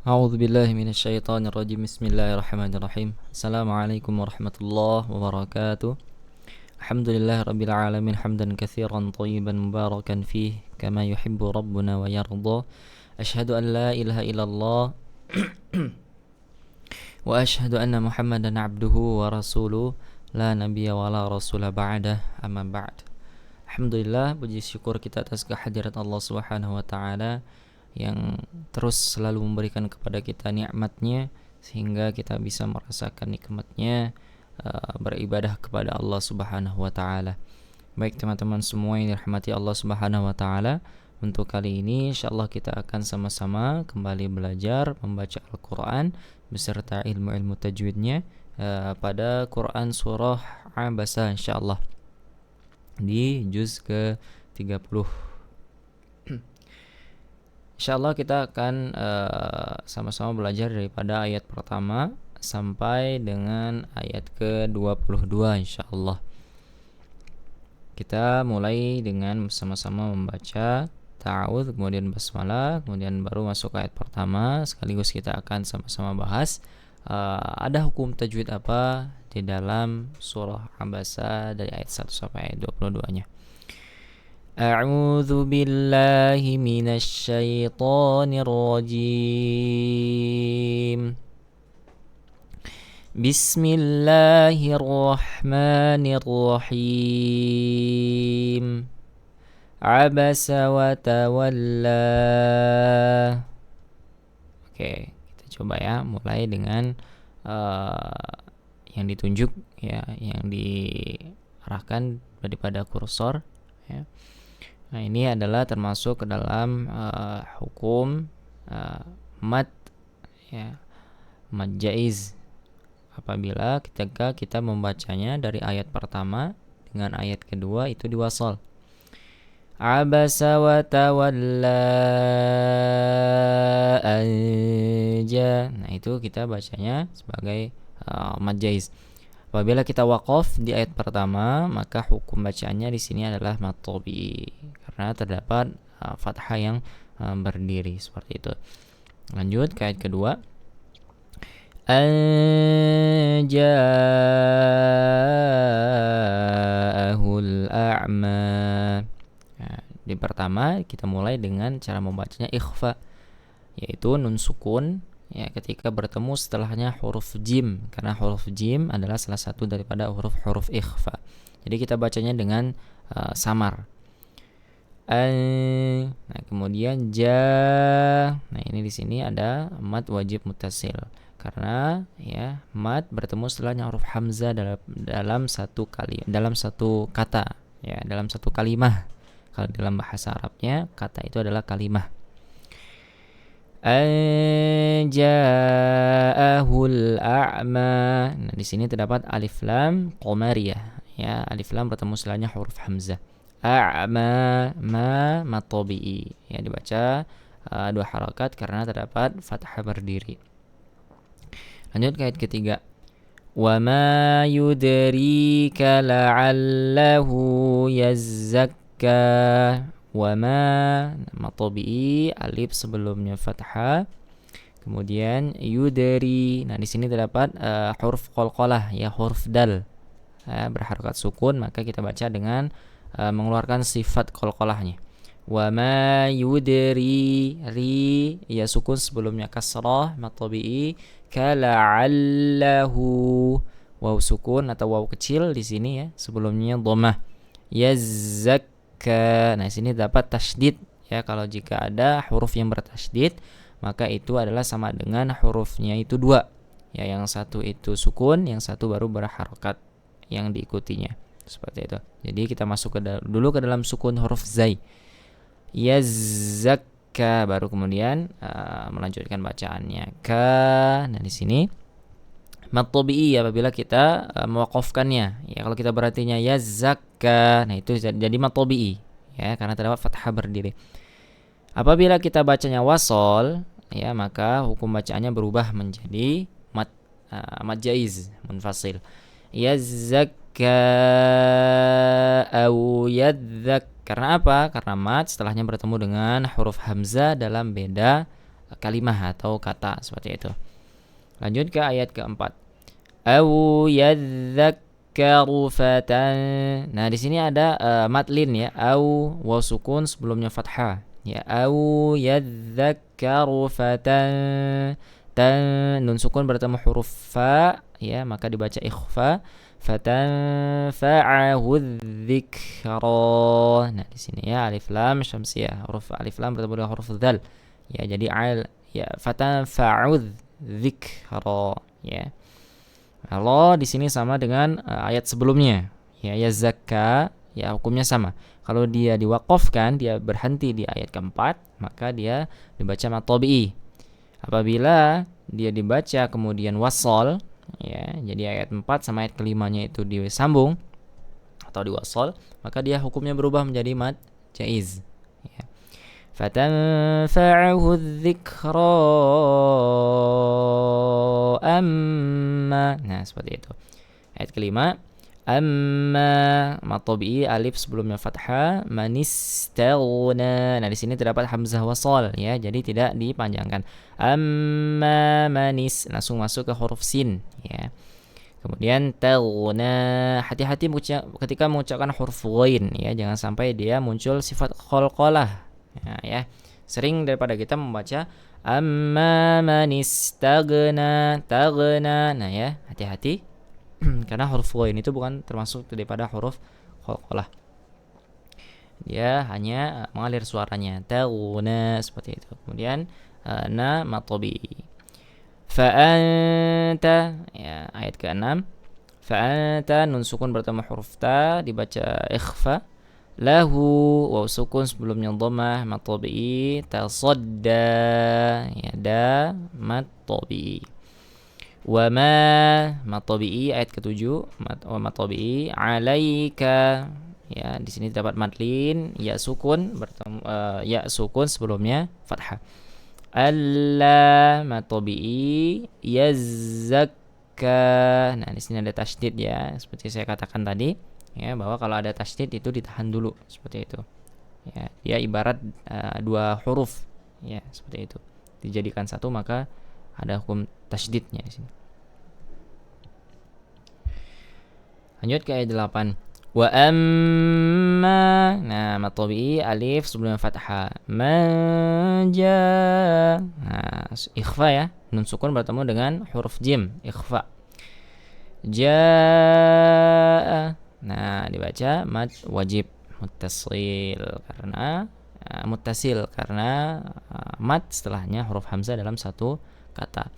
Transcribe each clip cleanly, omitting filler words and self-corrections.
A'udzu billahi minasyaitonir rajim. Bismillahirrahmanirrahim. Assalamualaikum warahmatullahi wabarakatuh. Alhamdulillahirabbil alamin hamdan katsiran thayyiban mubarakan fih kama yuhibbu rabbuna wa yarda. Asyhadu an la ilaha illallah wa asyhadu anna Muhammadan abduhu wa rasuluh la nabiyya wa la rasula ba'dah amma ba'd. Alhamdulillah, puji syukur kita atas kehadirat Allah Subhanahu wa taala yang terus selalu memberikan kepada kita nikmatnya sehingga kita bisa merasakan nikmatnya beribadah kepada Allah Subhanahu wa taala. Baik teman-teman semua yang dirahmati Allah Subhanahu wa taala, untuk kali ini insyaallah kita akan sama-sama kembali belajar membaca Al-Qur'an beserta ilmu-ilmu tajwidnya pada Quran surah Abasa insyaallah di juz ke-30. Insyaallah kita akan sama-sama belajar daripada ayat pertama sampai dengan ayat ke-22 insyaallah. Kita mulai dengan sama-sama membaca ta'awudz, kemudian basmalah, kemudian baru masuk ayat pertama. Sekaligus kita akan sama-sama bahas ada hukum tajwid apa di dalam surah Abasa dari ayat 1 sampai ayat 22-nya. A'udzu billahi minasy syaithanir rajim. Bismillahirrahmanirrahim. Abasa wa tawalla. Oke, kita coba ya, mulai dengan yang ditunjuk ya, yang diarahkan daripada kursor ya. Nah, ini adalah termasuk ke dalam hukum mad ya, mad jaiz. Apabila ketika kita membacanya dari ayat pertama dengan ayat kedua itu diwasal. Abasa wa tawalla anja. Nah, itu kita bacanya sebagai mad jaiz. Apabila kita waqaf di ayat pertama, maka hukum bacaannya di sini adalah mad tabi'i karena terdapat fathah yang berdiri seperti itu. Lanjut ke ayat kedua. Anja'ahul a'ma. Nah, di pertama kita mulai dengan cara membacanya ikhfa, yaitu nun sukun ya ketika bertemu setelahnya huruf jim, karena huruf jim adalah salah satu daripada huruf-huruf ikhfa. Jadi kita bacanya dengan samar. Nah, kemudian nah ini di sini ada mad wajib muttasil karena ya mad bertemu setelahnya huruf hamzah dalam satu kata ya, dalam satu kalimah. Kalau dalam bahasa Arabnya kata itu adalah kalimah. Anja'ahul a'ma. Nah, di sini terdapat alif lam qamariyah ya, alif lam bertemu setelahnya huruf hamzah. A'ma ma matabi'i ya, dibaca dua harakat karena terdapat fathah berdiri. Lanjut ke ayat ketiga. Wa ma yudrika la'allahu yazzakka. Wa ma matabi'i, alif sebelumnya fathah, kemudian yudri. Nah, di sini terdapat huruf qalqalah ya, huruf dal berharakat sukun, maka kita baca dengan mengeluarkan sifat qalqalahnya. Wa ma yudri, ri ya sukun sebelumnya kasrah matabi'i, kala'allahu waw sukun atau waw kecil di sini ya, sebelumnya dhammah. Yazzak. Nah, sini dapat tasydid ya. Kalau jika ada huruf yang bertasydid, maka itu adalah sama dengan hurufnya itu dua ya, yang satu itu sukun, yang satu baru berharakat yang diikutinya seperti itu. Jadi kita masuk dulu ke dalam sukun huruf zai, yazzakka, baru kemudian melanjutkan bacaannya ka. Nah, di sini mad tabi'i apabila kita mewaqafkannya ya, kalau kita berartinya yazzakka, nah itu jadi mad tabi'i ya karena terdapat fathah berdiri. Apabila kita bacanya wasol ya, maka hukum bacaannya berubah menjadi mad jaiz munfasil. Yazzakka au yadzak. Karena apa? Karena mad setelahnya bertemu dengan huruf hamzah dalam beda kalimah atau kata seperti itu. Lanjut ke ayat keempat. Au yadzakkaru fatan. Nah, di sini ada madlin ya. Au waw sukun sebelumnya fathah. Ya, au yadzakkaru fatan. Tan nun sukun bertemu huruf fa ya, maka dibaca ikhfa. Fatanfa'ahu dzikra. Nah, di sini ya alif lam syamsiyah. Huruf alif lam bertemu dengan huruf dzal. Ya, jadi al ya fatanfa'u dzikra ya. Kalau di sini sama dengan ayat sebelumnya. Ya, yazakka ya hukumnya sama. Kalau dia diwaqafkan, dia berhenti di ayat keempat, maka dia dibaca mad tabi'i. Apabila dia dibaca kemudian wasol ya, jadi ayat 4 sama ayat kelimanya itu disambung atau diwasol, maka dia hukumnya berubah menjadi mad jaiz ya. Fatanfa'uhu dzikra amma. Nah, seperti itu. Ayat kelima, amma mad tabi'i alif sebelumnya fathah, manistaghna. Nah, di sini terdapat hamzah wasal ya, jadi tidak dipanjangkan. Amma manis, langsung masuk ke huruf sin ya. Kemudian taghna, hati-hati ketika mengucapkan huruf ghain ya, jangan sampai dia muncul sifat qalqalah ya. Sering daripada kita membaca amma manistaghna, taghna. Nah ya, hati-hati. Karena huruf ghain itu bukan termasuk daripada huruf qalqalah. Dia hanya mengalir suaranya. Taghna seperti itu. Kemudian na mad tabi'i. Fa anta ya, ayat ke-6. Fa anta nun sukun bertemu huruf ta dibaca ikhfa. Lahu waw sukun sebelumnya dhammah mad tabi'i. Tasadda ya, da mad tabi'i. Wa ma mad tabi'i ayat ke-7, wa mad tabi'i alaika ya, di sini terdapat madlin ya sukun bertemu ya sukun sebelumnya fathah. Alla mad tabi'i yazzakka. Nah, di sini ada tasydid ya, seperti saya katakan tadi ya, bahwa kalau ada tasydid itu ditahan dulu seperti itu. Ya, dia ibarat dua huruf ya, seperti itu. Dijadikan satu maka ada hukum tasydidnya di sini. Lanjut ke ayat 8. Wa amma. Nah, mad tabi'i alif sebelum fathah. Manja. Nah, ikhfa ya. Nun sukun bertemu dengan huruf jim, ikhfa. Jaa. Nah, dibaca mad wajib muttasil karena mad setelahnya huruf hamzah dalam satu kata.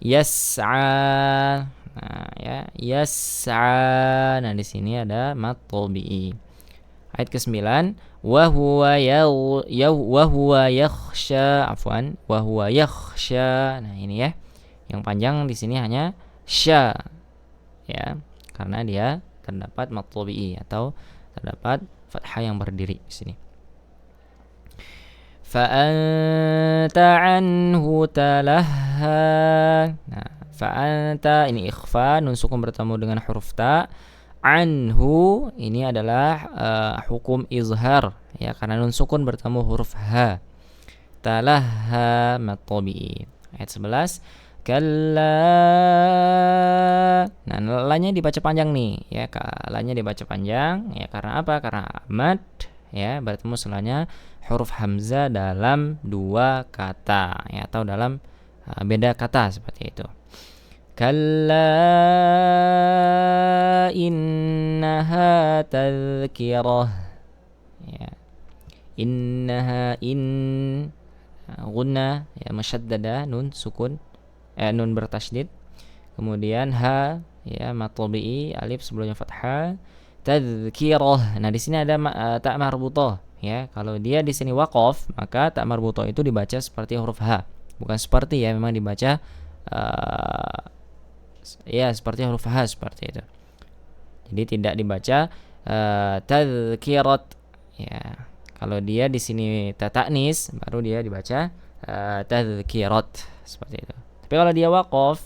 Yas'a. Nah, ya, yas'a. Nah, di sini ada mad tabi'i. Ayat ke-9, wa huwa yakhsha, afwan, wa huwa yakhsha. Nah, ini ya. Yang panjang di sini hanya sya. Ya, karena dia terdapat mad tabi'i atau terdapat fathah yang berdiri di sini. Fa anta anhu talahha. Nah, fa anta ini ikhfa, nun sukun bertemu dengan huruf ta. Anhu ini adalah hukum izhar ya, karena nun sukun bertemu huruf ha. Talahha mad tabi'i. Ayat 11, kalla. Nah, lanya dibaca panjang nih ya, lanya dibaca panjang ya, karena apa? Karena mad ya bertemu setelahnya huruf hamzah dalam dua kata ya, atau dalam beda kata seperti itu. Kalla innaha tadhkirah ya. Innaha gunna ya, masyaddada, nun sukun nun bertasydid. Kemudian ha ya mad tabi'i alif sebelumnya fathah. Tadhkirah. Nah, di sini ada ta marbutah ya. Kalau dia di sini waqaf, maka ta marbutah itu dibaca seperti huruf ha. Bukan seperti ya, memang dibaca ya seperti huruf ha seperti itu. Jadi tidak dibaca tadhkirat ya. Kalau dia di sini ta ta'nis, baru dia dibaca tadhkirat seperti itu. Tapi kalau dia waqaf,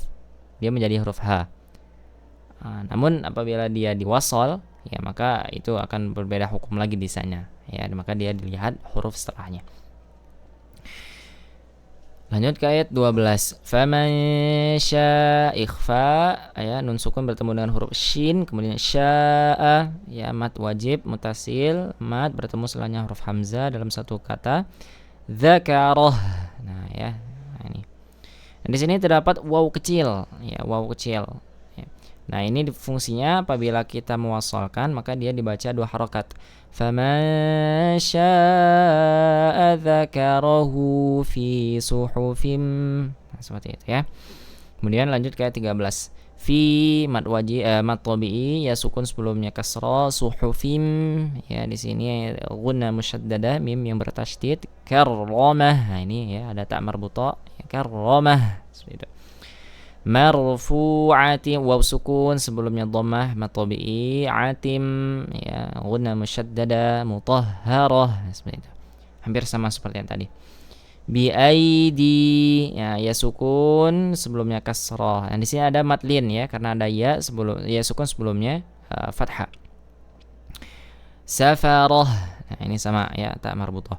dia menjadi huruf ha. Namun apabila dia diwasal ya, maka itu akan berbeda hukum lagi di sana ya, maka dia dilihat huruf setelahnya. Lanjut ke ayat 12. Faman syaa ikhfa, ya nun sukun bertemu dengan huruf shin, kemudian syaa, ya mad wajib mutasil, mad bertemu setelahnya huruf hamzah dalam satu kata. Dzakaroh. Nah, ya. Nah, ini. Dan di sini terdapat waw kecil, ya, waw kecil. Ya. Nah, ini fungsinya apabila kita mewasalkan maka dia dibaca dua harokat. Faman syaa dzakarahu fi suhufim. Nah, seperti itu ya. Kemudian lanjut ke ayat 13. Fi mad wajib mad tabi'i ya sukun sebelumnya kasra, suhufim, ya di sini gunna musyaddadah, mim yang bertasydid, karramah. Nah, ini ya ada ta marbuta, ya, karramah. Seperti itu. Marfu'atin, waw sukun sebelumnya dhammah mad tabi'i, atim ya gunna musyaddadah, mutahharah. Seperti itu. Hampir sama seperti yang tadi. Bi aidi, ya sukun sebelumnya kasrah. Nah, di sini ada madlin ya karena ada ya sebelum ya sukun sebelumnya fathah. Safarah. Nah, ini sama ya ta marbutah.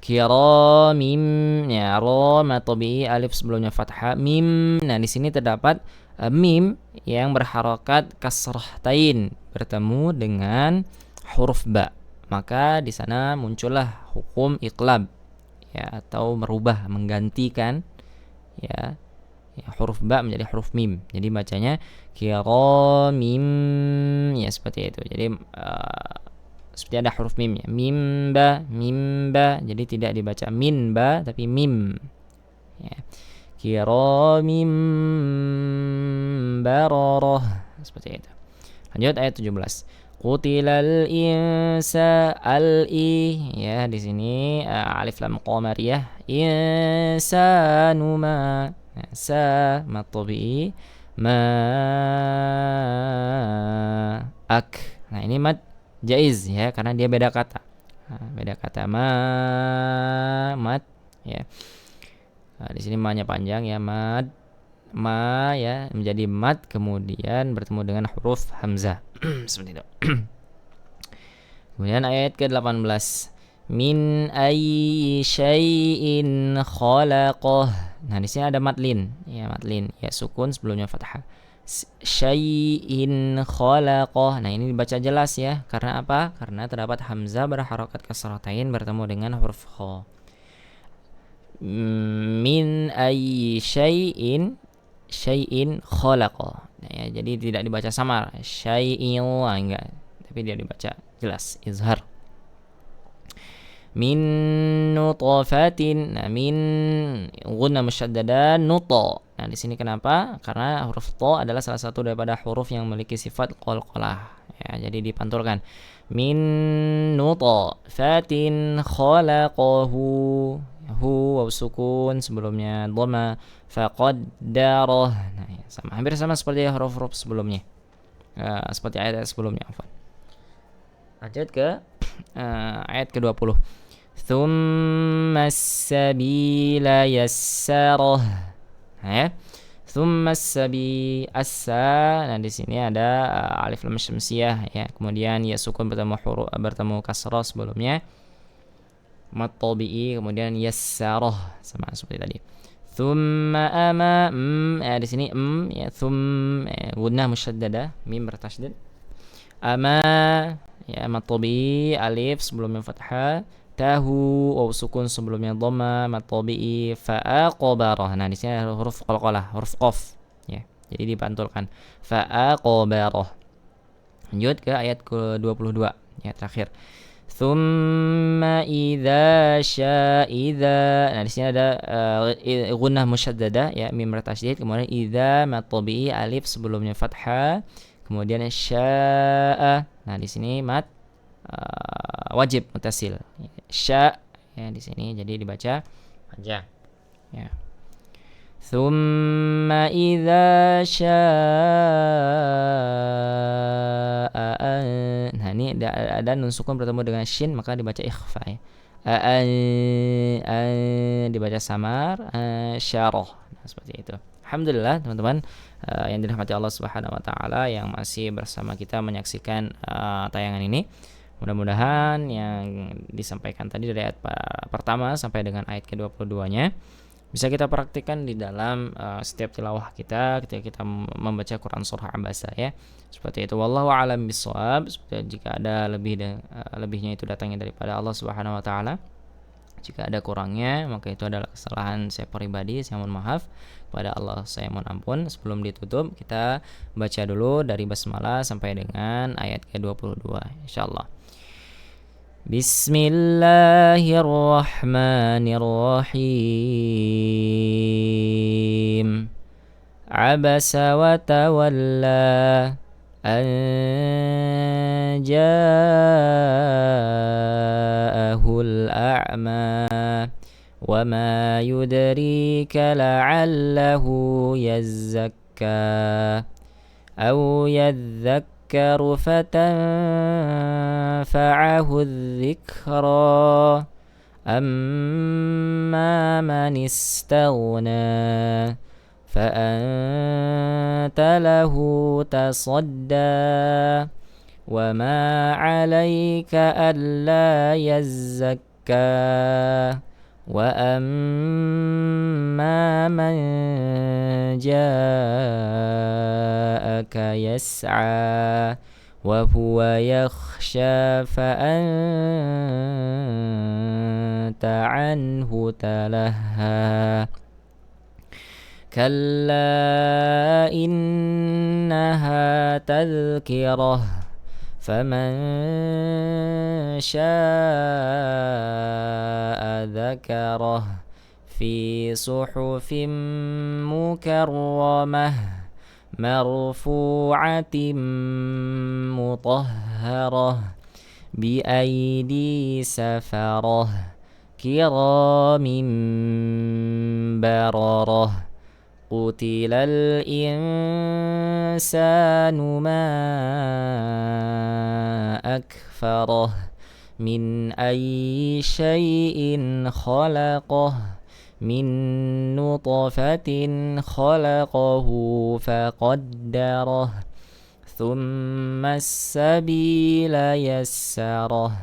Kiramim, ya ra mad tabi'i alif sebelumnya fathah, mim. Nah, di sini terdapat mim yang berharokat kasrahtain bertemu dengan huruf ba. Maka di sana muncullah hukum iqlab, ya, atau merubah, menggantikan ya huruf ba menjadi huruf mim. Jadi bacanya kiramim, ya seperti itu. Jadi seperti ada huruf mim ya, mimba. Jadi tidak dibaca minba tapi mim. Ya. Kiramim bararah, seperti itu. Lanjut ayat 17. Qutilal insa al-i, ya di sini alif lam qamariyah, insanu ma, sa mad tabi'i, ma ak. Nah, ini mad jaiz ya karena dia beda kata. Nah, beda kata mad ya. Nah, di sini ma-nya panjang ya, mad ma ya menjadi mad kemudian bertemu dengan huruf hamzah. Seperti itu. Kemudian ayat ke-18. Min ayyi syai'in khalaqah. Nah, di sini ada madlin, ya sukun sebelumnya fathah. Syai'in khalaqah. Nah, ini dibaca jelas ya. Karena apa? Karena terdapat hamzah berharokat kasratain bertemu dengan huruf kha. Min ayyi syai'in khalaqa. Nah, ya, jadi tidak dibaca samar syai'in, enggak, tapi dia dibaca jelas izhar. Min nutfatin. Nah, min gunna musyaddada nuta. Nah, di sini kenapa? Karena huruf ta adalah salah satu daripada huruf yang memiliki sifat qalqalah ya, jadi dipantulkan. Min nutfatin khalaqahu, hu waw sukun sebelumnya dhamma, faqaddarah. Nah, ya, sama, hampir sama seperti huruf-huruf sebelumnya, seperti ayat sebelumnya. Lanjut ke ayat ke-20. Tsumma as-sabila yassarah. Nah, ya. Tsumma as-sa. Nah, di sini ada alif lam syamsiyah ya. Kemudian ya sukun bertemu kasrah sebelumnya. Mad tabi'i kemudian yassarah, sama seperti tadi. Tsumma ama, ya di sini ya gunnah musyaddada, mim bertasydid. Ama ya mad tabi'i alif sebelumnya fathah, tahu waw sukun sebelumnya dhamma, mad tabi'i fa'aqbarah. Nah, di sini ada huruf qalqalah, huruf qaf ya. Jadi dipantulkan fa'aqbarah. Lanjut ke ayat ke-22 ya terakhir. Thumma idza sya'iza. Nah, di sini ada gunnah musyaddadah ya, mim bertasydid, kemudian idza mad tabi'i alif sebelumnya fathah, kemudian sya'a. Nah, di sini mad wajib mutasil. Sya ya di sini jadi dibaca panjang. Ya. Thumma idza sya'a. Nah, ini ada nun sukun bertemu dengan shin maka dibaca ikhfa ya. Dibaca samar, syarah. Nah, seperti itu. Alhamdulillah teman-teman yang dirahmati Allah Subhanahu wa taala yang masih bersama kita menyaksikan tayangan ini. Mudah-mudahan yang disampaikan tadi dari ayat pertama sampai dengan ayat ke-22-nya Bisa kita praktikkan di dalam setiap tilawah kita ketika kita membaca Quran surah Abasa ya. Seperti itu. Wallahu a'lam bishawab. Jika ada lebihnya itu datangnya daripada Allah Subhanahu wa taala. Jika ada kurangnya, maka itu adalah kesalahan saya pribadi. Saya mohon maaf kepada Allah, saya mohon ampun. Sebelum ditutup, kita baca dulu dari basmalah sampai dengan ayat ke-22 insyaallah. Bismillahirrahmanirrahim. Abasa wa tawalla an ja'ahul a'ma wa ma yudrika la'allahu yazzakka aw yadhakkaru fatanfa'ahu adh-dhikra amma man istaghna فأنت له تصدى وما عليك ألا يزكى وأما من جاءك يسعى وهو يخشى فأنت عنه تلهى كلا إنها تذكرة فمن شاء ذكره في صحف مكرمة مرفوعة مطهرة بأيدي سفرة كرام بررة قتل الإنسان ما أكفره من أي شيء خلقه من نطفة خلقه فقدره ثم السبيل يسره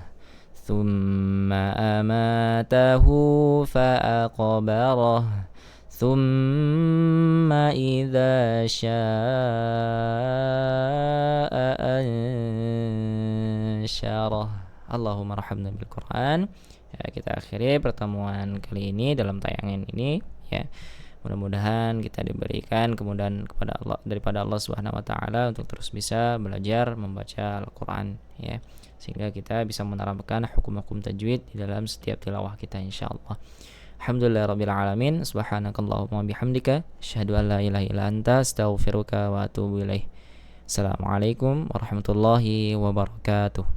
ثم أماته فأقبره ثم إذا شاء أنشره. Allahumma rahmna bil Quran. Ya, kita akhiri pertemuan kali ini dalam tayangan ini ya. Mudah-mudahan kita diberikan kemudahan daripada Allah Subhanahu wa taala untuk terus bisa belajar membaca Al-Qur'an ya, sehingga kita bisa menerapkan hukum-hukum tajwid di dalam setiap tilawah kita insyaallah. Alhamdulillahirabbil alamin. Subhanakallahumma bihamdika asyhadu an la ilaha illa anta astaghfiruka wa atubu ilaik. Assalamualaikum warahmatullahi wabarakatuh.